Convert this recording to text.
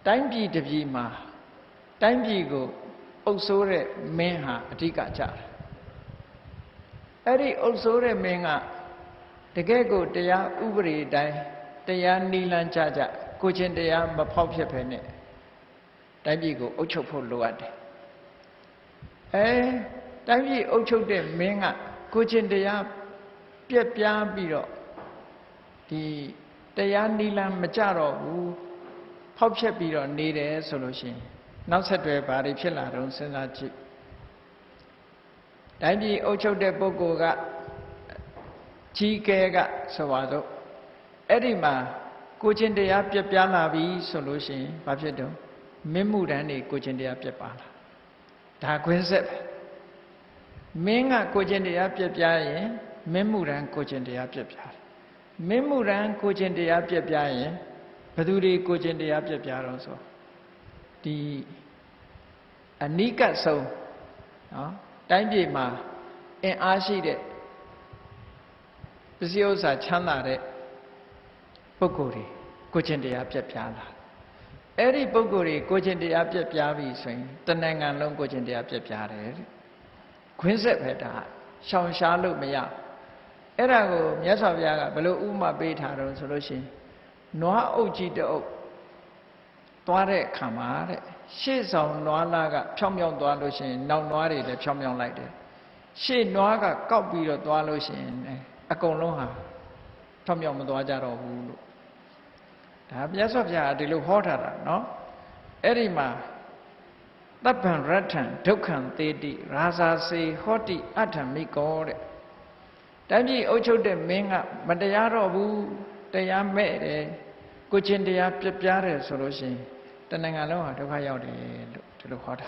တိုင်းပြည်တစ်ပြည်မှာတိုင်းပြည်ကိုအုပ်စိုးတဲ့မင်းဟာအဓိကကြတယ်အဲ့ဒီအုပ်စိုးတဲ့မင်းကတကယ်ကိုတရားဥပဒေတိုင်းတရားနိလန်းကြကိုချင်းတရားမဖောက်ဖြစ်ပဲနဲ့တိုင်းပြည်ကိုအုပ်ချုပ်ဖို့လိုအပ်တယ်တိုင်းပြည်အုပ်ချုပ်တဲ့မင်းကကိုချင်းတရားပြက်ပြားပြီးတော့ဒီတရားနိလန်းမကြတော့ဘူးဖောက်ဖြစ်ပြီးတော့နေတယ်ဆိုလို့ရှိရင်နောက်ဆက်တွဲဘာတွေဖြစ်လာတော့စဉ်းစားကြည့်တိုင်းပြည်အုပ်ချုပ်တဲ့ပုဂ္ဂိုလ်ကကြီးကဲကဆိုပါတော့အဲ့ဒီမှာကိုချင်းတရားပြက်ပြားလာပြီဆိုလို့ရှိရင်ဘာဖြစ်တော့မင်းမှုတန်းတွေကိုချင်းတရားပြက်ပါလာဒါခွင်းဆက်ပဲမင်းကကိုချင်းတရားပြက်ပြားရင်မင်းမှုတန်းကိုချင်းတရားပြက်ပြားတယ်မင်းမှုတန်းကိုချင်းတရားပြက်ပြားရင်ဘယ်သူတွေကိုချင်းတရားပြက်ပြားတော့ဆိုဒီအနိကဆုံးနော်တိုင်းပြည်မှာအင်အားရှိတဲ့ပစ္စည်းဥစ္စာချမ်းသာတဲ့ပုဂ္ဂိုလ်တွေကိုချင်းတရားပြက်ပြားလာအဲ့ဒီပုဂ္ဂိုလ်တွေကိုချင်းတရားပြက်ပြားပြီဆိုရင်တဏ္ဍာန်လုံးကိုချင်းတရားပြက်ပြားတယ်ခွင်းဆက်ပဲဒါရှောင်ရှားလို့မရအဲ့ဒါကိုမြတ်စွာဘုရားကဘယ်လိုဥပမာပေးထားတော့ဆိုလို့ရှိရင်နွားအုပ်ကြီးတအုပ်သွားတဲ့အခါမှာတဲ့ရှေ့ဆောင်နွားလားကဖြောင်းဖြောင်းသွားလို့ရှိရင်နောက်နွားတွေလည်းဖြောင်းဖြောင်းလိုက်တယ်ရှေ့နွားကကောက်ပြီးတော့သွားလို့ရှိရင်အကုန်လုံးဟာဖြောင်းဖြောင်းမသွားကြတော့ဘူးလို့ဒါမြတ်စွာဘုရားဒီလိုဟောထားတာနော်အဲ့ဒီမှာတပ္ပံရထံဒုက္ခံသေတိရာဇာစေဟောတိအဋ္ဌမိကောတဲ့တိုင်းပြည်အုပ်ချုပ်တဲ့မင်းကမတရားတော့ဘူးတရားမဲ့တယ်ကိုချင်းတရားပြပြတယ်ဆိုလို့ရှိရင်တဏ္ဍာန်လုံးဟာဒုက္ခရောက်တယ်လို့ဒီလိုဟောတာ